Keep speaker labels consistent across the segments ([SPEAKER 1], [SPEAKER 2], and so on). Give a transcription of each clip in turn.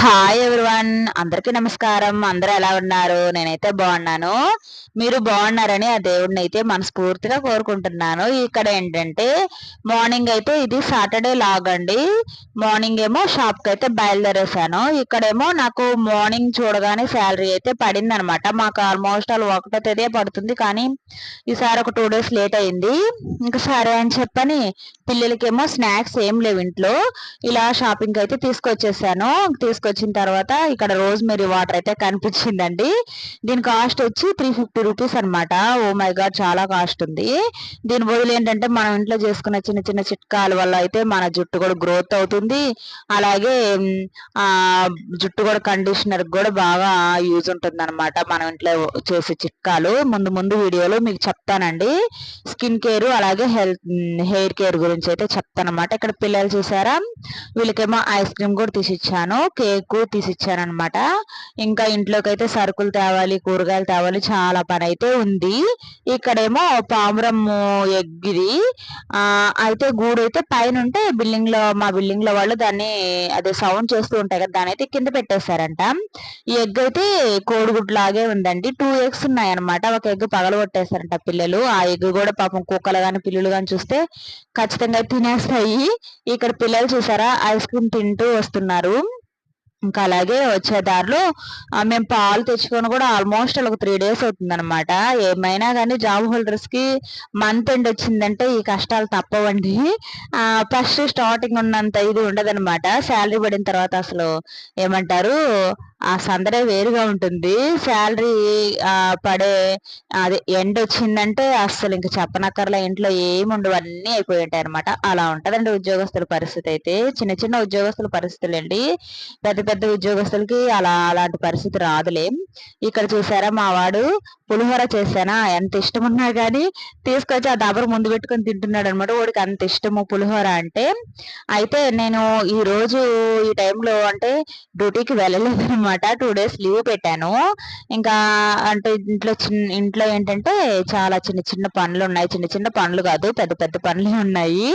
[SPEAKER 1] Hi everyone, అందరికీ నమస్కారం. అందరూ ఎలా ఉన్నారు? నేనైతే బాగున్నాను. మీరు బాగున్నారని ఆ దేవుడిని అయితే మనస్ఫూర్తిగా కోరుకుంటున్నాను. ఇక్కడ ఏంటంటే మార్నింగ్ అయితే ఇది సాటర్డే లాగ్ అండి. మార్నింగ్ ఏమో షాప్కి అయితే బయలుదేరేసాను. ఇక్కడేమో నాకు మార్నింగ్ చూడగానే శాలరీ అయితే పడింది అనమాట. మాకు ఆల్మోస్ట్ ఆల్ 1వ తేదీ పడుతుంది, కానీ ఈసారి ఒక 2 డేస్ లేట్ అయింది. ఇంకా సరే అని చెప్పని పిల్లలకేమో స్నాక్స్ ఏం లేవు ఇంట్లో, ఇలా షాపింగ్ అయితే తీసుకొచ్చేసాను. తీసుకొచ్చిన తర్వాత ఇక్కడ రోజ్మెరీ వాటర్ అయితే కనిపించిందండి. దీని కాస్ట్ వచ్చి 350 రూపీస్ అనమాట. ఓ మై గాడ్, చాలా కాస్ట్ ఉంది. దీని బదులు ఏంటంటే మనం ఇంట్లో చేసుకున్న చిన్న చిన్న చిట్కాల వల్ల అయితే మన జుట్టు కూడా గ్రోత్ అవుతుంది. అలాగే ఆ జుట్టు కూడా కండిషనర్ కూడా బాగా యూజ్ ఉంటుంది అనమాట. మనం ఇంట్లో చేసే చిట్కాలు ముందు ముందు వీడియోలో మీకు చెప్తానండి. స్కిన్ కేర్ అలాగే హెయిర్ కేర్ గురించి అయితే చెప్తాను అనమాట. ఇక్కడ పిల్లలు చూసారా, వీళ్ళకేమో ఐస్ క్రీమ్ కూడా తీసిచ్చాను, కేక్ తీసిచ్చాను అనమాట. ఇంకా ఇంట్లోకి అయితే సరుకులు తేవాలి, కూరగాయలు తేవాలి, చాలా పని అయితే ఉంది. ఇక్కడేమో పావురం ఎగ్ ఇది. అయితే గూడు అయితే పైన ఉంటే బిల్డింగ్ లో, మా బిల్డింగ్ లో వాళ్ళు దాన్ని అదే సౌండ్ చేస్తూ ఉంటాయి కదా, దాని అయితే కింద పెట్టేశారంట. ఈ ఎగ్ అయితే కోడిగుడ్డు లాగే ఉందండి. 2 ఎగ్స్ ఉన్నాయన్నమాట. ఒక ఎగ్ పగలగొట్టేశారంట పిల్లలు. ఆ ఎగ్ కూడా పాపం కుక్కలు గాని పిల్లులు గాని చూస్తే ఖచ్చితంగా తినేస్తాయి. ఇక్కడ పిల్లలు చూసారా, ఐస్ క్రీమ్ తింటూ వస్తున్నారు. ఇంకా అలాగే వచ్చే దారిలో మేము పాలు తెచ్చుకొని కూడా ఆల్మోస్ట్ ఒక 3 డేస్ అవుతుంది అనమాట. ఏమైనా కానీ జాబ్ హోల్డర్స్ కి మంత్ ఎండ్ వచ్చిందంటే ఈ కష్టాలు తప్పవండి. ఫస్ట్ స్టార్టింగ్ ఉన్నంత ఇది ఉండదన్నమాట. శాలరీ పడిన తర్వాత అసలు ఏమంటారు, ఆ సందడే వేరుగా ఉంటుంది. శాలరీ పడే అది ఎండ్ వచ్చిందంటే అస్సలు ఇంక చెప్పనక్కర్లే, ఇంట్లో ఏమి ఉండవు, అన్నీ అయిపోయి ఉంటాయి అనమాట. అలా ఉంటదండి ఉద్యోగస్తుల పరిస్థితి అయితే. చిన్న చిన్న ఉద్యోగస్తుల పరిస్థితులు అండి, పెద్ద పెద్ద ఉద్యోగస్తులకి అలాంటి పరిస్థితి రాదులే. ఇక్కడ చూసారా, మా వాడు పులిహోర చేశానా, ఎంత ఇష్టం ఉన్నా కానీ తీసుకొచ్చి ఆ దబర ముందు పెట్టుకొని తింటున్నాడు అనమాట. వాడికి అంత ఇష్టము పులిహోర అంటే. అయితే నేను ఈ రోజు ఈ టైంలో అంటే డ్యూటీకి వెళ్ళలేదు అనమాట. 2 డేస్ లీవ్ పెట్టాను. ఇంకా అంటే ఇంట్లో ఏంటంటే చాలా చిన్న చిన్న పనులు ఉన్నాయి. చిన్న చిన్న పనులు కాదు, పెద్ద పెద్ద పనులు ఉన్నాయి.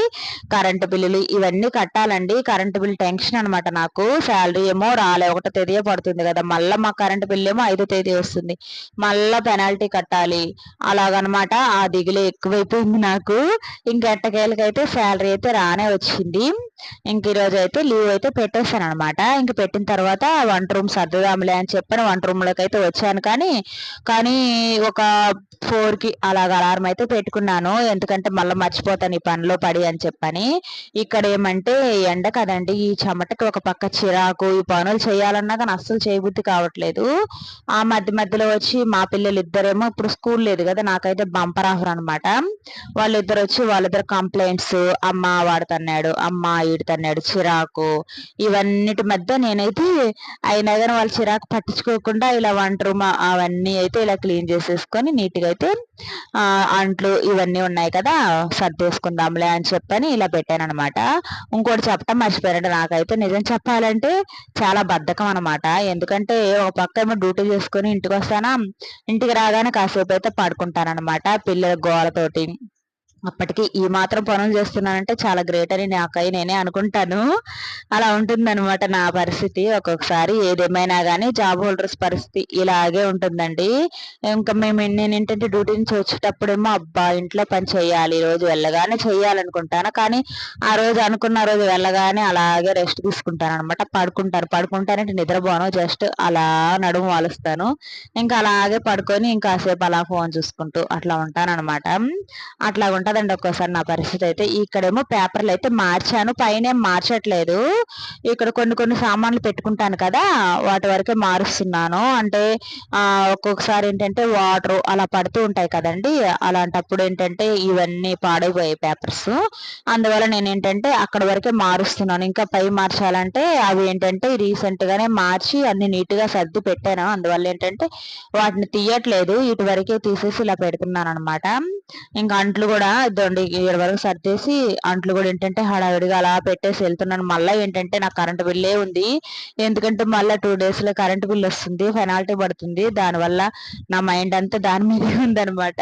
[SPEAKER 1] కరెంటు బిల్లులు ఇవన్నీ కట్టాలండి. కరెంటు బిల్ టెన్షన్ అనమాట నాకు. శాలరీ ఏమో రాలే, 1వ తేదీ పడుతుంది కదా, మళ్ళీ మా కరెంటు బిల్ ఏమో 5వ తేదీ వస్తుంది, మళ్ళా పెనాల్టీ కట్టాలి. అలాగనమాట. ఆ దిగులు ఎక్కువైపోయింది నాకు. ఇంక ఎట్టకేలకైతే శాలరీ అయితే రానే వచ్చింది. ఇంక ఈరోజు అయితే లీవ్ అయితే పెట్టేశాను అనమాట. ఇంక పెట్టిన తర్వాత వంట రూమ్ సర్దుదాంలే అని చెప్పని వంట రూమ్ లోకి అయితే వచ్చాను. కానీ ఒక 4కి అలాగ అలారం అయితే పెట్టుకున్నాను, ఎందుకంటే మళ్ళీ మర్చిపోతాను ఈ పనిలో పడి అని చెప్పని. ఇక్కడ ఏమంటే ఎండ కదండి, ఈ చెమటకి ఒక పక్క చిరాకు, ఈ పనులు చేయాలన్నా కానీ అస్సలు చేయబుద్ధి కావట్లేదు. ఆ మధ్య మధ్యలో వచ్చి మా పిల్లలు ఇద్దరేమో, ఇప్పుడు స్కూల్ లేదు కదా, నాకైతే బంపర్ ఆఫర్ అనమాట. వాళ్ళిద్దరు వచ్చి వాళ్ళిద్దరు కంప్లైంట్స్, అమ్మ వాడు తన్నాడు, అమ్మ ఈడు తన్నాడు, చిరాకు, ఇవన్నిటి మధ్య నేనైతే అయినా కానీ వాళ్ళు చిరాకు పట్టించుకోకుండా ఇలా వంట రూమ్ అవన్నీ అయితే ఇలా క్లీన్ చేసేసుకొని నీట్గా అయితే అంట్లు ఇవన్నీ ఉన్నాయి కదా, సర్దేసుకుందాంలే అని చెప్పని ఇలా పెట్టాను అనమాట. ఇంకోటి చెప్పడం మర్చిపోయారంటే, నాకైతే నిజం చెప్పాలంటే చాలా బద్ధకం అనమాట. ఎందుకంటే ఒక పక్క ఏమో డ్యూటీ చేసుకొని ఇంటికి వస్తానా, ఇంటికి రాగానే కాసేపు అయితే పడుకుంటానమాట పిల్లల గోలతోటి. అప్పటికి ఈ మాత్రం పనులు చేస్తున్నానంటే చాలా గ్రేట్ అని నాకై నేనే అనుకుంటాను. అలా ఉంటుందన్నమాట నా పరిస్థితి. ఒక్కొక్కసారి ఏదేమైనా కానీ జాబ్ హోల్డర్స్ పరిస్థితి ఇలాగే ఉంటుందండి. ఇంకా నేను ఏంటంటే డ్యూటీ నుంచి వచ్చేటప్పుడేమో అబ్బా ఇంట్లో పని చేయాలి, ఈ రోజు వెళ్ళగానే చేయాలనుకుంటాను. కానీ ఆ రోజు అనుకున్న రోజు వెళ్ళగానే అలాగే రెస్ట్ తీసుకుంటాను అనమాట. పడుకుంటానంటే నిద్రపోను, జస్ట్ అలా నడుము వాలుస్తాను. ఇంకా అలాగే పడుకొని ఇంకాసేపు అలా ఫోన్ చూసుకుంటూ అట్లా ఉంటానన్నమాట. అట్లా ఉంటదండి ఒక్కోసారి నా పరిస్థితి అయితే. ఇక్కడేమో పేపర్లు అయితే మార్చాను, పైన ఏం మార్చట్లేదు. ఇక్కడ కొన్ని కొన్ని సామాన్లు పెట్టుకుంటాను కదా, వాటి వరకే మారుస్తున్నాను. అంటే ఒక్కొక్కసారి ఏంటంటే వాటర్ అలా పడుతూ ఉంటాయి కదండి, అలాంటప్పుడు ఏంటంటే ఇవన్నీ పాడైపోయాయి పేపర్స్. అందువల్ల నేను ఏంటంటే అక్కడ వరకే మారుస్తున్నాను. ఇంకా పై మార్చాలంటే అవి ఏంటంటే రీసెంట్ గానే మార్చి అన్ని నీట్ గా సర్ది పెట్టాను. అందువల్ల ఏంటంటే వాటిని తీయట్లేదు, ఇటు వరకే తీసేసి ఇలా పెడుతున్నాను అనమాట. ఇంకా అంట్లు కూడా ఇదండి 7 వరకు సర్దేసి అంట్లు కూడా ఏంటంటే హడావిడిగా అలా పెట్టేసి వెళ్తున్నాను. మళ్ళీ ఏంటంటే నాకు కరెంట్ బిల్లే ఉంది. ఎందుకంటే మళ్ళీ 2 డేస్లో కరెంట్ బిల్ వస్తుంది, పెనాల్టీ పడుతుంది. దానివల్ల నా మైండ్ అంతా దాని మీదే ఉందనమాట.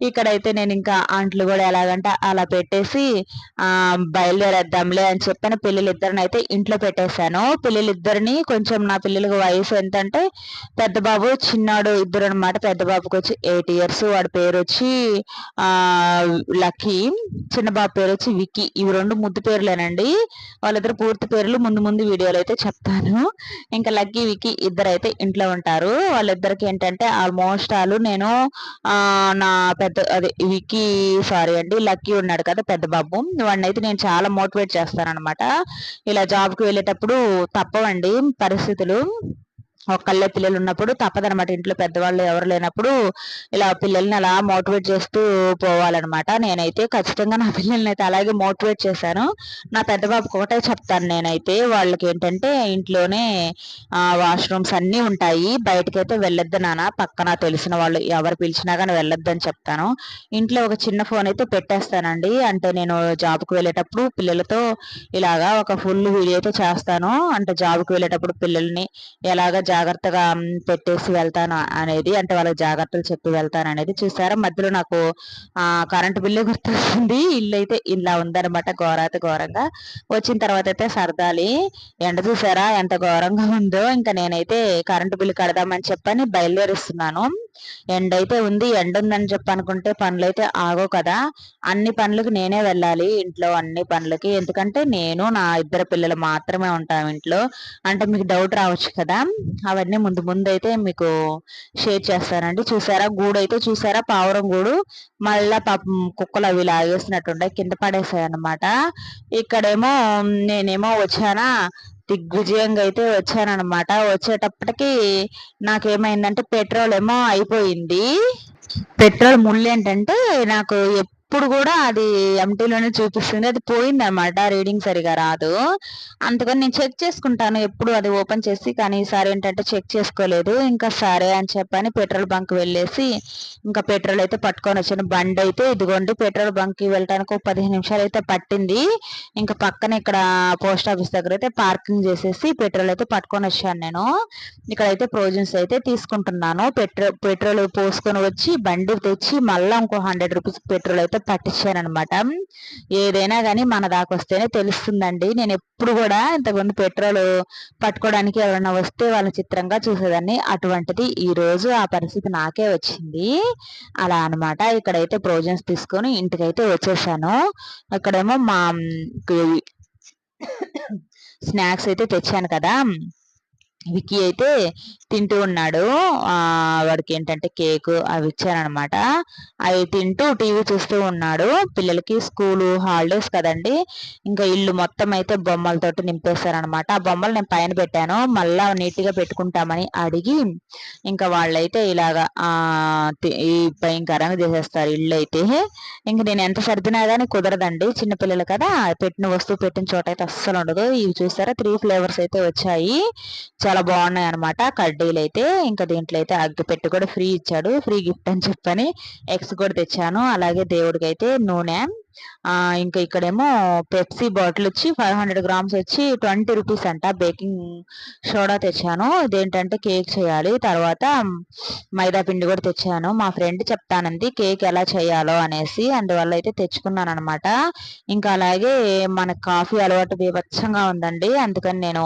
[SPEAKER 1] ఇక్కడైతే నేను ఇంకా అంట్లు కూడా ఎలాగంటే అలా పెట్టేసి బయలుదేరేద్దాంలే అని చెప్పని పిల్లలిద్దరిని అయితే ఇంట్లో పెట్టేశాను. పిల్లలిద్దరిని కొంచెం నా పిల్లలకి వయసు ఎంత అంటే పెద్ద బాబు చిన్నాడు ఇద్దరు అనమాట. పెద్ద బాబుకి వచ్చి 8 ఇయర్స్, వాడి పేరు వచ్చి లక్కీ. చిన్న బాబు పేరు వచ్చి విక్కీ. ఇవి 2 ముద్దు పేర్లేనండి. వాళ్ళిద్దరు పూర్తి పేర్లు ముందు ముందు వీడియోలో అయితే చెప్తాను. ఇంకా లక్కీ విక్కీ ఇద్దరు అయితే ఇంట్లో ఉంటారు. వాళ్ళిద్దరికి ఏంటంటే ఆల్మోస్ట్ నేను నా పెద్ద అదే విక్కీ సారీ అండి లక్కీ ఉన్నాడు కదా పెద్ద బాబు, వాడిని అయితే నేను చాలా మోటివేట్ చేస్తానన్నమాట. ఇలా జాబ్కి వెళ్ళేటప్పుడు తప్పవండి పరిస్థితులు. ఒక్కళ్ళే పిల్లలు ఉన్నప్పుడు తప్పదనమాట. ఇంట్లో పెద్దవాళ్ళు ఎవరు లేనప్పుడు ఇలా పిల్లల్ని అలా మోటివేట్ చేస్తూ పోవాలన్నమాట. నేనైతే ఖచ్చితంగా నా పిల్లల్ని అయితే అలాగే మోటివేట్ చేశాను. నా పెద్ద బాబుకి ఒకటే చెప్తాను నేనైతే, వాళ్ళకి ఏంటంటే ఇంట్లోనే వాష్రూమ్స్ అన్నీ ఉంటాయి, బయటకైతే వెళ్ళొద్దు నాన్న, పక్కన తెలిసిన వాళ్ళు ఎవరు పిలిచినా కానీ వెళ్ళొద్దని చెప్తాను. ఇంట్లో ఒక చిన్న ఫోన్ అయితే పెట్టేస్తానండి. అంటే నేను జాబ్కి వెళ్ళేటప్పుడు పిల్లలతో ఇలాగా ఒక ఫుల్ వీడియో అయితే చేస్తాను. అంటే జాబ్కి వెళ్ళేటప్పుడు పిల్లల్ని ఎలాగ జాగ్రత్తగా పెట్టేసి వెళ్తాను అనేది, అంటే వాళ్ళకి జాగ్రత్తలు చెప్పి వెళ్తాను అనేది. చూసారా మధ్యలో నాకు కరెంటు బిల్లు గుర్తొస్తుంది. ఇల్లు అయితే ఇలా ఉందనమాట, ఘోరాతి ఘోరంగా. వచ్చిన తర్వాత అయితే సరదాలి. ఎండ చూసారా ఎంత ఘోరంగా ఉందో. ఇంకా నేనైతే కరెంటు బిల్లు కడదామని చెప్పని బయలుదేరిస్తున్నాను. ఎండ అయితే ఉంది, ఎండ ఉందని చెప్పి అనుకుంటే పనులు అయితే ఆగో కదా. అన్ని పనులకి నేనే వెళ్ళాలి ఇంట్లో, అన్ని పనులకి. ఎందుకంటే నేను నా ఇద్దరు పిల్లలు మాత్రమే ఉంటాం ఇంట్లో. అంటే మీకు డౌట్ రావచ్చు కదా, అవన్నీ ముందు ముందు అయితే మీకు షేర్ చేస్తానండి. చూసారా గూడు అయితే చూసారా, పావురం గూడు. మళ్ళా పాపం కుక్కలు అవి లాగేసినట్టుండే కింద పడేసాయి అన్నమాట. ఇక్కడేమో నేనేమో వచ్చానా, దిగ్విజయంగా అయితే వచ్చానన్నమాట. వచ్చేటప్పటికి నాకేమైందంటే పెట్రోల్ ఏమో అయిపోయింది. పెట్రోల్ ముళ్ళు ఏంటంటే నాకు ఎప్పుడు కూడా అది ఎంటీలోనే చూపిస్తుంది, అది పోయింది అనమాట, రీడింగ్ సరిగా రాదు. అందుకని నేను చెక్ చేసుకుంటాను ఎప్పుడు అది ఓపెన్ చేసి, కానీ ఈసారి ఏంటంటే చెక్ చేసుకోలేదు. ఇంకా సరే అని చెప్పని పెట్రోల్ బంక్ వెళ్ళేసి ఇంకా పెట్రోల్ అయితే పట్టుకొని వచ్చాను. బండి అయితే ఇదిగోండి పెట్రోల్ బంక్ కి వెళ్ళడానికి 15 నిమిషాలు అయితే పట్టింది. ఇంకా పక్కన ఇక్కడ పోస్ట్ ఆఫీస్ దగ్గర అయితే పార్కింగ్ చేసేసి పెట్రోల్ అయితే పట్టుకొని వచ్చాను నేను. ఇక్కడైతే ప్రొవిజన్స్ అయితే తీసుకుంటున్నాను. పెట్రోల్ పోసుకొని వచ్చి బండి తెచ్చి మళ్ళీ ఇంకో 100 రూపీస్ పెట్రోల్ అయితే పట్టించానమాట. ఏదైనా కానీ మన దాకా వస్తేనే తెలుస్తుందండి. నేను ఎప్పుడు కూడా ఇంతకుముందు పెట్రోల్ పట్టుకోవడానికి ఎవరైనా వస్తే వాళ్ళ చిత్రంగా చూసేదాన్ని, అటువంటిది ఈ రోజు ఆ పరిస్థితి నాకే వచ్చింది. అలా అనమాట. ఇక్కడైతే ప్రొవిజన్స్ తీసుకొని ఇంటికైతే వచ్చేసాను. ఇక్కడేమో మా స్నాక్స్ అయితే తెచ్చాను కదా, విక్కీ అయితే తింటూ ఉన్నాడు. వాడికి ఏంటంటే కేక్ అవి ఇచ్చానమాట. అవి తింటూ టీవీ చూస్తూ ఉన్నాడు. పిల్లలకి స్కూలు హాలిడేస్ కదండి, ఇంకా ఇల్లు మొత్తం అయితే బొమ్మలతోటి నింపేశారనమాట. ఆ బొమ్మలు నేను పైన పెట్టాను, మళ్ళా నీట్గా పెట్టుకుంటామని అడిగి ఇంకా వాళ్ళైతే ఇలాగా ఈ భయంకరంగా చేసేస్తారు ఇల్లు అయితే. ఇంక నేను ఎంత సర్దినా కానీ కుదరదండి, చిన్నపిల్లలు కదా, పెట్టిన వస్తువు పెట్టిన చోట అయితే అస్సలు ఉండదు. ఇవి చూసారా 3 ఫ్లేవర్స్ అయితే వచ్చాయి, చాలా బాగున్నాయి అనమాట కడ్డీలు అయితే. ఇంకా దీంట్లో అయితే అగ్గిపెట్టి కూడా ఫ్రీ ఇచ్చాడు, ఫ్రీ గిఫ్ట్ అని చెప్పని ఎగ్స్ కూడా తెచ్చాను. అలాగే దేవుడికి అయితే నూనె. ఇంకా ఇక్కడేమో పెప్సీ బాటిల్ వచ్చి 500 గ్రామ్స్ వచ్చి 20 రూపీస్ అంట. బేకింగ్ సోడా తెచ్చాను, ఇదేంటంటే కేక్ చేయాలి. తర్వాత మైదా పిండి కూడా తెచ్చాను. మా ఫ్రెండ్ చెప్తానంది కేక్ ఎలా చేయాలో అనేసి, అందువల్ల అయితే తెచ్చుకున్నాను అనమాట. ఇంకా అలాగే మన కాఫీ అలవాటు బీభత్సంగా ఉందండి, అందుకని నేను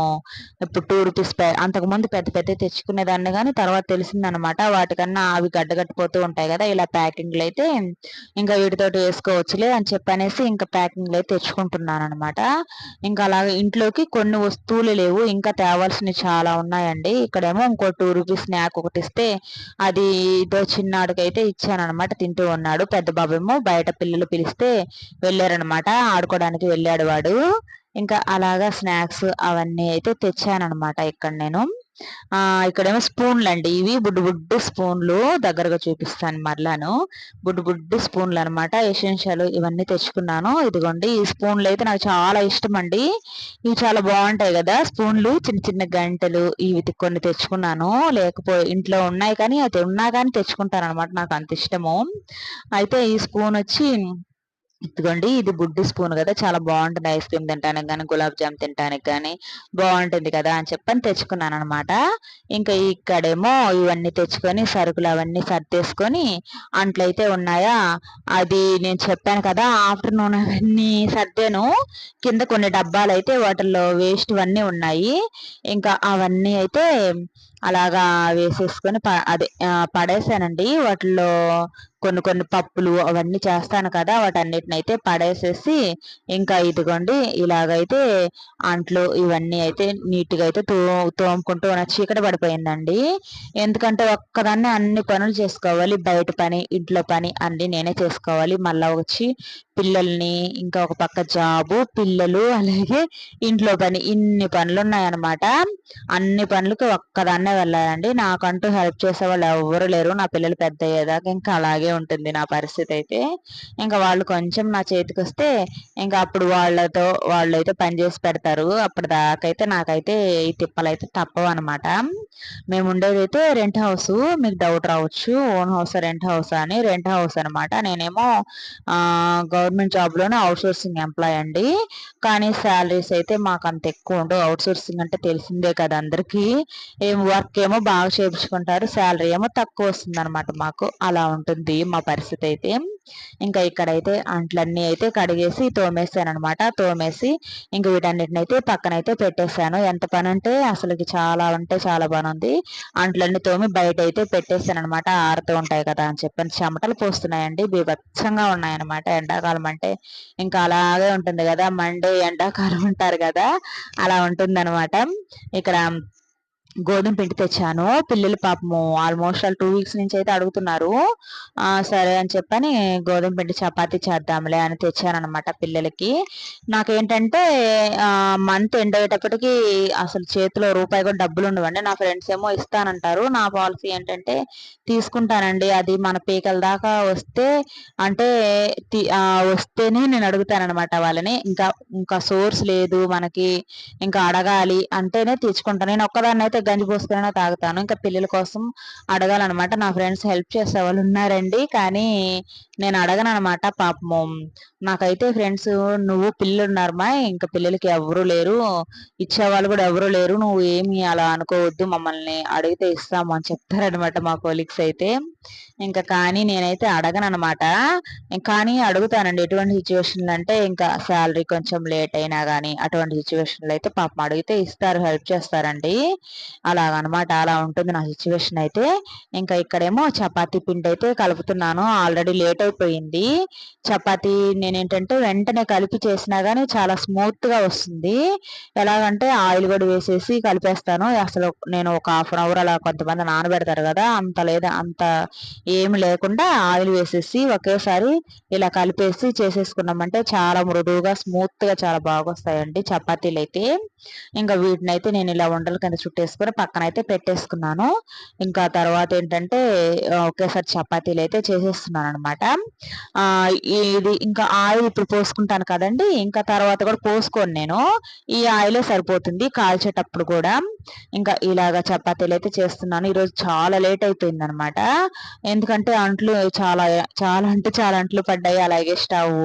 [SPEAKER 1] ఇప్పుడు 2 రూపీస్ అంతకుముందు పెద్ద పెద్ద తెచ్చుకునేదాన్ని, కానీ తర్వాత తెలిసిందనమాట వాటికన్నా అవి గడ్డగట్టిపోతూ ఉంటాయి కదా, ఇలా ప్యాకింగ్లు అయితే ఇంకా వీటితోటి వేసుకోవచ్చులే అని చెప్పనేసి ఇంకా ప్యాకింగ్లు అయితే తెచ్చుకుంటున్నాను అనమాట. ఇంకా అలాగే ఇంట్లోకి కొన్ని వస్తువులు లేవు, ఇంకా తేవాల్సినవి చాలా ఉన్నాయండి. ఇక్కడేమో ఇంకో 2 రూపీస్ స్నాక్ ఒకటి ఇస్తే అది ఇదో చిన్నాడికి అయితే ఇచ్చాను అనమాట, తింటూ ఉన్నాడు. పెద్ద బాబేమో బయట పిల్లలు పిలిస్తే వెళ్ళారనమాట, ఆడుకోవడానికి వెళ్ళాడు వాడు. ఇంకా అలాగా స్నాక్స్ అవన్నీ అయితే తెచ్చానమాట ఇక్కడ నేను. ఇక్కడేమో స్పూన్లు అండి, ఇవి బుడ్డు బుడ్డు స్పూన్లు, దగ్గరగా చూపిస్తాను మరలాను. బుడ్డు బుడ్డు స్పూన్లు అనమాట, ఎసెన్షియల్ ఇవన్నీ తెచ్చుకున్నాను. ఇదిగోండి ఈ స్పూన్లు అయితే నాకు చాలా ఇష్టం అండి, ఇవి చాలా బాగుంటాయి కదా స్పూన్లు. చిన్న చిన్న గంటలు ఇవి కొన్ని తెచ్చుకున్నాను, లేకపోతే ఇంట్లో ఉన్నాయి కానీ అది ఉన్నా కానీ తెచ్చుకుంటాను అనమాట, నాకు అంత ఇష్టము. అయితే ఈ స్పూన్ వచ్చి ఇదిగోండి ఇది బుడ్డి స్పూన్ కదా, చాలా బాగుంటుంది ఐస్ క్రీమ్ తినడానికి కానీ గులాబ్ జామ్ తినడానికి కానీ బాగుంటుంది కదా అని చెప్పని తెచ్చుకున్నాను అనమాట. ఇంకా ఇక్కడేమో ఇవన్నీ తెచ్చుకొని సరుకులు అవన్నీ సర్దేసుకొని అంట్లయితే ఉన్నాయా, అది నేను చెప్పాను కదా ఆఫ్టర్నూన్ అవన్నీ సర్దాను. కింద కొన్ని డబ్బాలు అయితే వాటిల్లో వేస్ట్ అన్నీ ఉన్నాయి. ఇంకా అవన్నీ అయితే అలాగా వేసేసుకొని అదే పడేసానండి. వాటిల్లో కొన్ని కొన్ని పప్పులు అవన్నీ చేస్తాను కదా, వాటన్నిటిని అయితే పడేసేసి ఇంకా ఇదిగోండి ఇలాగైతే అంట్లు ఇవన్నీ అయితే నీట్గా అయితే తోముకుంటూ ఉన్న చీకటి పడిపోయిందండి. ఎందుకంటే ఒక్కదాన్నే అన్ని పనులు చేసుకోవాలి, బయట పని ఇంట్లో పని అన్ని నేనే చేసుకోవాలి. మళ్ళా వచ్చి పిల్లల్ని, ఇంకా ఒక పక్క జాబు, పిల్లలు, అలాగే ఇంట్లో పని, ఇన్ని పనులు ఉన్నాయన్నమాట. అన్ని పనులకి ఒక్కదాన్నే వెళ్ళాలండి. నాకంటూ హెల్ప్ చేసే వాళ్ళు ఎవరు లేరు. నా పిల్లలు పెద్ద అయ్యేదాకా ఇంకా అలాగే ఉంటుంది నా పరిస్థితి అయితే. ఇంకా వాళ్ళు కొంచెం నా చేతికి వస్తే ఇంకా అప్పుడు వాళ్ళైతే పని చేసి పెడతారు. అప్పటిదాకైతే నాకైతే ఈ తిప్పలు అయితే తప్పవు అనమాట. మేము ఉండేదైతే రెంట్ హౌస్. మీకు డౌట్ రావచ్చు ఓన్ హౌస్ రెంట్ హౌస్ అని. రెంట్ హౌస్ అనమాట. నేనేమో గవర్నమెంట్ జాబ్లోనే అవుట్ సోర్సింగ్ ఎంప్లాయ్ అండి. కానీ శాలరీస్ అయితే మాకు అంత ఎక్కువ ఉండవు. అవుట్ సోర్సింగ్ అంటే తెలిసిందే కదా అందరికీ. వర్క్ ఏమో బాగా చేయించుకుంటారు, శాలరీ ఏమో తక్కువ వస్తుంది అనమాట. మాకు అలా ఉంటుంది మా పరిస్థితి అయితే. ఇంకా ఇక్కడైతే అంట్లన్నీ అయితే కడిగేసి తోమేసాను అనమాట. తోమేసి ఇంక వీటన్నిటిని అయితే పక్కనైతే పెట్టేశాను. ఎంత పని అంటే అసలుకి చాలా అంటే చాలా పని ఉంది. అంట్లన్నీ తోమి బయట అయితే పెట్టేశాను అనమాట. ఆరుతూ ఉంటాయి కదా అని చెప్పని. చెమటలు పోస్తున్నాయండి, బీభత్సంగా ఉన్నాయన్నమాట. ఎండాకాలం అంటే ఇంకా అలాగే ఉంటుంది కదా, మండే ఎండాకాలం ఉంటారు కదా, అలా ఉంటుందన్నమాట. ఇక్కడ గోధుమ పిండి తెచ్చాను. పిల్లలు పాపము ఆల్మోస్ట్ 2 వీక్స్ నుంచి అయితే అడుగుతున్నారు. సరే అని చెప్పని గోధుమ పిండి చపాతీ చేద్దాంలే అని తెచ్చాననమాట పిల్లలకి. నాకేంటంటే మంత్ ఎండ్ అయ్యేటప్పటికి అసలు చేతిలో రూపాయి కూడా డబ్బులు ఉండవండి. నా ఫ్రెండ్స్ ఏమో ఇస్తానంటారు. నా పాలసీ ఏంటంటే తీసుకుంటానండి. అది మన పీకల దాకా వస్తే అంటే వస్తేనే నేను అడుగుతాననమాట వాళ్ళని. ఇంకా సోర్స్ లేదు మనకి, ఇంకా అడగాలి అంటేనే తెచ్చుకుంటాను. నేను ఒక్కదాన్ని అయితే గంజి పోసుకునే తాగుతాను. ఇంకా పిల్లల కోసం అడగాలన్నమాట. నా ఫ్రెండ్స్ హెల్ప్ చేసే వాళ్ళు ఉన్నారండి, కానీ నేను అడగను అనమాట. పాపము నాకైతే ఫ్రెండ్స్ నువ్వు పిల్లలు ఉన్నారమ్మా, ఇంకా పిల్లలకి ఎవరు లేరు, ఇచ్చేవాళ్ళు కూడా ఎవరు లేరు, నువ్వు ఏమి అలా అనుకోవద్దు, మమ్మల్ని అడిగితే ఇస్తాము అని చెప్తారనమాట మా కొలీగ్స్ అయితే. ఇంకా కానీ నేనైతే అడగను అనమాట. కానీ అడుగుతానండి ఎటువంటి సిచ్యువేషన్లు అంటే, ఇంకా శాలరీ కొంచెం లేట్ అయినా కానీ అటువంటి సిచ్యువేషన్లు అయితే పాపం అడిగితే ఇస్తారు, హెల్ప్ చేస్తారండి. అలాగనమాట, అలా ఉంటుంది నా సిచ్యువేషన్ అయితే. ఇంకా ఇక్కడేమో చపాతీ పిండి అయితే కలుపుతున్నాను. ఆల్రెడీ లేట్ అయిపోయింది. చపాతీ నేనేంటంటే వెంటనే కలిపి చేసినా కానీ చాలా స్మూత్గా వస్తుంది. ఎలాగంటే ఆయిల్ కూడా వేసేసి కలిపేస్తాను. అసలు నేను ఒక హాఫ్ అన్ అవర్ అలా కొంతమంది నానబెడతారు కదా, అంత లేదా అంత ఏమి లేకుండా ఆయిల్ వేసేసి ఒకేసారి ఇలా కలిపేసి చేసేసుకున్నామంటే చాలా మృదువుగా స్మూత్గా చాలా బాగా వస్తాయండి చపాతీలు అయితే. ఇంకా వీటిని అయితే నేను ఇలా ఉండల కింద చుట్టేసుకొని పక్కన అయితే పెట్టేసుకున్నాను. ఇంకా తర్వాత ఏంటంటే ఒకేసారి చపాతీలు అయితే చేసేస్తున్నాను అనమాట. ఇది ఇంకా ఆయిల్ ఇప్పుడు పోసుకుంటాను కదండి, ఇంకా తర్వాత కూడా పోసుకోను నేను. ఈ ఆయిలే సరిపోతుంది కాల్చేటప్పుడు కూడా. ఇంకా ఇలాగా చపాతీలు అయితే చేస్తున్నాను. ఈరోజు చాలా లేట్ అయిపోయింది అనమాట. ఎందుకంటే అంట్లు చాలా చాలా అంటే చాలా అంట్లు పడ్డాయి. అలాగే స్టవ్,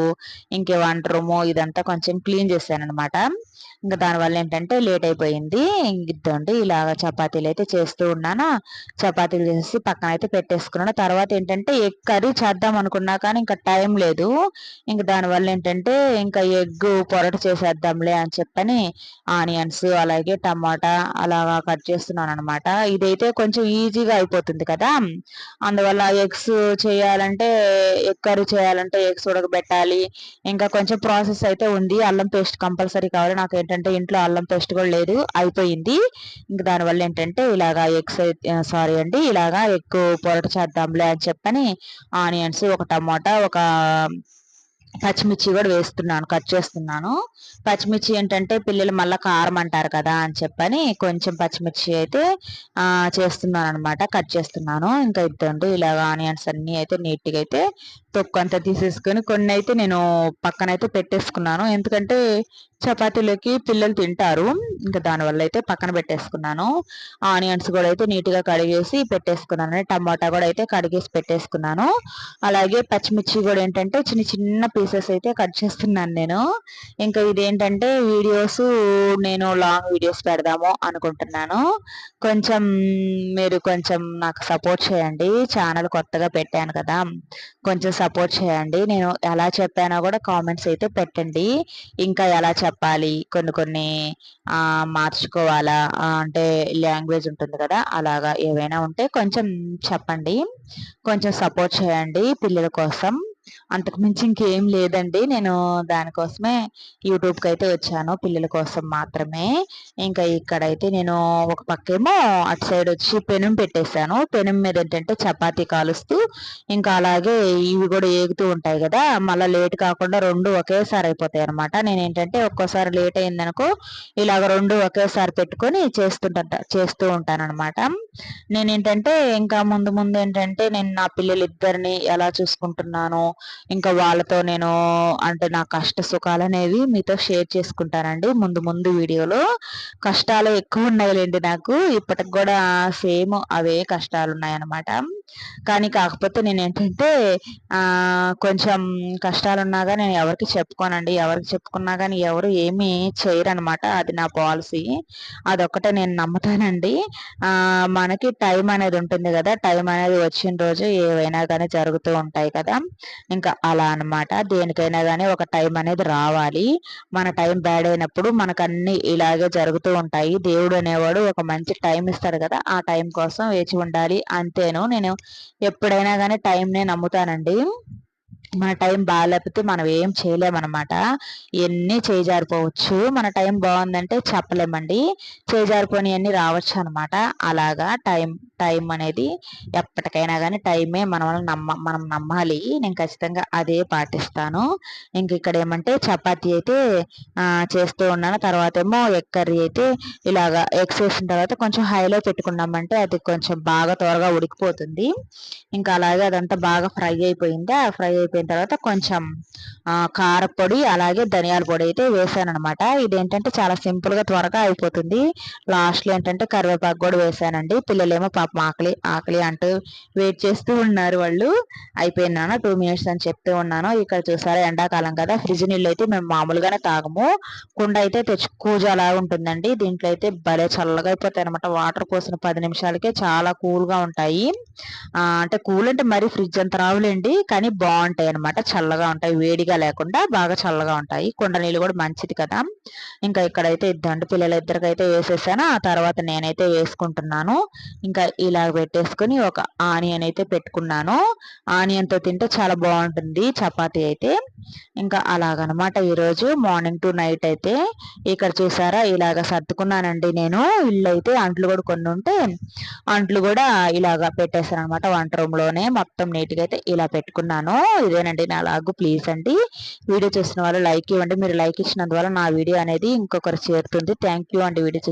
[SPEAKER 1] ఇంకే వంట రూము ఇదంతా కొంచెం క్లీన్ చేశాను అనమాట. ఇంకా దానివల్ల ఏంటంటే లేట్ అయిపోయింది. ఇద్దండి ఇలాగ చపాతీలు అయితే చేస్తూ ఉన్నాను. చపాతీలు చేసి పక్కన అయితే పెట్టేసుకున్నాను. తర్వాత ఏంటంటే ఎగ్ కర్రీ చేద్దాం అనుకున్నా కానీ ఇంకా టైం లేదు. ఇంకా దానివల్ల ఏంటంటే ఇంకా ఎగ్ పొరటు చేసేద్దాంలే అని చెప్పని ఆనియన్స్ అలాగే టమాటా అలాగా కట్ చేస్తున్నాను అనమాట. ఇదైతే కొంచెం ఈజీగా అయిపోతుంది కదా, అందువల్ల ఎగ్స్ చేయాలంటే ఎగ్ కర్రీ చేయాలంటే ఎగ్స్ ఉడకబెట్టాలి, ఇంకా కొంచెం ప్రాసెస్ అయితే ఉంది. అల్లం పేస్ట్ కంపల్సరీ కావాలి. నాకు ఏంటంటే ఇంట్లో అల్లం పేస్ట్ కూడా లేదు, అయిపోయింది. ఇంకా దానివల్ల ఏంటంటే ఇలాగా సారీ అండి, ఇలాగా ఎగ్ పొరటు చేద్దాంలే అని చెప్పని ఆనియన్స్, ఒక టమాటా, ఒక పచ్చిమిర్చి కూడా వేస్తున్నాను, కట్ చేస్తున్నాను. పచ్చిమిర్చి ఏంటంటే పిల్లలు మళ్ళీ కారం అంటారు కదా అని చెప్పని కొంచెం పచ్చిమిర్చి అయితే చేస్తున్నాను అనమాట, కట్ చేస్తున్నాను. ఇంకా ఇద్దండి ఇలాగ ఆనియన్స్ అన్నీ అయితే నీట్గా అయితే తొక్కు అంతా తీసేసుకొని కొన్ని అయితే నేను పక్కనైతే పెట్టేసుకున్నాను. ఎందుకంటే చపాతీలోకి పిల్లలు తింటారు. ఇంకా దానివల్ల అయితే పక్కన పెట్టేసుకున్నాను. ఆనియన్స్ కూడా అయితే నీట్గా కడిగేసి పెట్టేసుకున్నాను. టమాటా కూడా అయితే కడిగేసి పెట్టేసుకున్నాను. అలాగే పచ్చిమిర్చి కూడా ఏంటంటే చిన్న చిన్న పీసెస్ అయితే కట్ చేస్తున్నాను నేను. ఇంకా ఇదేంటంటే వీడియోస్ నేను లాంగ్ వీడియోస్ పెడదాము అనుకుంటున్నాను. కొంచెం మీరు కొంచెం నాకు సపోర్ట్ చేయండి. ఛానల్ కొత్తగా పెట్టాను కదా, కొంచెం సపోర్ట్ చేయండి. నేను ఎలా చెప్పానో కూడా కామెంట్స్ అయితే పెట్టండి. ఇంకా ఎలా చెప్పాలి, కొన్ని కొన్ని మార్చుకోవాలా, అంటే లాంగ్వేజ్ ఉంటుంది కదా, అలాగా ఏవైనా ఉంటే కొంచెం చెప్పండి. కొంచెం సపోర్ట్ చేయండి పిల్లల కోసం. అంతకు మించి ఇంకేం లేదండి. నేను దానికోసమే యూట్యూబ్కి అయితే వచ్చాను, పిల్లల కోసం మాత్రమే. ఇంకా ఇక్కడైతే నేను ఒక పక్కేమో అటు సైడ్ వచ్చి పెనం పెట్టేశాను. పెనం మీద ఏంటంటే చపాతీ కాలుస్తూ, ఇంకా అలాగే ఇవి కూడా ఏగుతూ ఉంటాయి కదా, మళ్ళీ లేట్ కాకుండా రెండు ఒకేసారి అయిపోతాయి అనమాట. నేను ఏంటంటే ఒక్కోసారి లేట్ అయిందనుకో ఇలాగ రెండు ఒకేసారి పెట్టుకొని చేస్తూ ఉంటాను అనమాట. నేనేంటంటే ఇంకా ముందు ముందు ఏంటంటే నేను నా పిల్లలిద్దరిని ఎలా చూసుకుంటున్నాను, ఇంకా వాళ్ళతో నేను అంటే నా కష్ట సుఖాలు అనేవి మీతో షేర్ చేసుకుంటానండి ముందు ముందు వీడియోలో. కష్టాలు ఎక్కువ ఉన్నాయిలేండి నాకు, ఇప్పటికి కూడా సేమ్ అవే కష్టాలు ఉన్నాయన్నమాట. కానీ కాకపోతే నేను ఏంటంటే కొంచెం కష్టాలున్నా కానీ నేను ఎవరికి చెప్పుకోనండి. ఎవరికి చెప్పుకున్నా కానీ ఎవరు ఏమీ చేయరనమాట. అది నా పాలసీ. అదొక్కటే నేను నమ్ముతానండి. మనకి టైం అనేది ఉంటుంది కదా, టైం అనేది వచ్చిన రోజు ఏవైనా కానీ జరుగుతూ ఉంటాయి కదా. ఇంకా అలా అనమాట. దేనికైనా కానీ ఒక టైం అనేది రావాలి. మన టైం బ్యాడ్ అయినప్పుడు మనకు అన్ని ఇలాగే జరుగుతూ ఉంటాయి. దేవుడు అనేవాడు ఒక మంచి టైం ఇస్తాడు కదా, ఆ టైం కోసం వేచి ఉండాలి అంతేను. నేను ఎప్పుడైనా కానీ టైంనే నమ్ముతానండి. మన టైం బాగాలేకపోతే మనం ఏం చేయలేమన్నమాట. ఎన్ని చేజారిపోవచ్చు. మన టైం బాగుందంటే చెప్పలేమండి, చేజారిపోయినవన్నీ రావచ్చు అనమాట. అలాగా టైం టైం అనేది ఎప్పటికైనా కానీ టైమే మనం నమ్మాలి. నేను ఖచ్చితంగా అదే పాటిస్తాను. ఇంక ఇక్కడ ఏమంటే చపాతీ అయితే చేస్తూ ఉన్నాను. తర్వాత ఏమో ఎగ్ కర్రీ అయితే ఇలాగా ఎగ్స్ వేసిన తర్వాత కొంచెం హైలో పెట్టుకున్నామంటే అది కొంచెం బాగా త్వరగా ఉడికిపోతుంది. ఇంకా అలాగే అదంతా బాగా ఫ్రై అయిపోయింది. ఆ ఫ్రై అయిపోయిన తర్వాత కొంచెం కారపొడి అలాగే ధనియాల పొడి అయితే వేసాను అనమాట. ఇదేంటంటే చాలా సింపుల్గా త్వరగా అయిపోతుంది. లాస్ట్లో ఏంటంటే కరివేపాకు కూడా వేసానండి. పిల్లలేమో పాపం ఆకలి ఆకలి అంటూ వెయిట్ చేస్తూ ఉన్నారు. వాళ్ళు అయిపోయినాను 2 minutes అని చెప్తూ ఉన్నాను. ఇక్కడ చూసారా ఎండాకాలం కదా, ఫ్రిడ్జ్ నీళ్ళు అయితే మేము మామూలుగానే తాగము. కుండ అయితే కూజ అలా ఉంటుందండి. దీంట్లో అయితే భలే చల్లగా అయిపోతాయి అనమాట. వాటర్ పోసిన 10 నిమిషాలకే చాలా కూల్గా ఉంటాయి. అంటే కూల్ అంటే మరి ఫ్రిడ్జ్ అంత రావులేండి, కానీ బాగుంటాయి అనమాట. చల్లగా ఉంటాయి, వేడిగా లేకుండా బాగా చల్లగా ఉంటాయి. కుండ నీళ్ళు కూడా మంచిది కదా. ఇంకా ఇక్కడైతే ఇద్దండి పిల్లల ఇద్దరికైతే వేసేసాను. ఆ తర్వాత నేనైతే వేసుకుంటున్నాను. ఇంకా ఇలా పెట్టేసుకుని ఒక ఆనియన్ అయితే పెట్టుకున్నాను. ఆనియన్తో తింటే చాలా బాగుంటుంది చపాతీ అయితే. ఇంకా అలాగనమాట ఈరోజు మార్నింగ్ టు నైట్ అయితే. ఇక్కడ చూసారా ఇలాగ సర్దుకున్నానండి నేను. ఇల్లు అయితే అంట్లు కూడా కొన్ని ఉంటే అంట్లు కూడా ఇలాగా పెట్టేశాను అనమాట. వంట రూమ్ లోనే మొత్తం నీట్గా అయితే ఇలా పెట్టుకున్నాను. ఇదేనండి నా లాగు. ప్లీజ్ అండి వీడియో చూసిన వాళ్ళు లైక్ ఇవ్వండి. మీరు లైక్ ఇచ్చినందువల్ల నా వీడియో అనేది ఇంకొకరు చేరుతుంది. థ్యాంక్ యూ అండి వీడియో చూసిన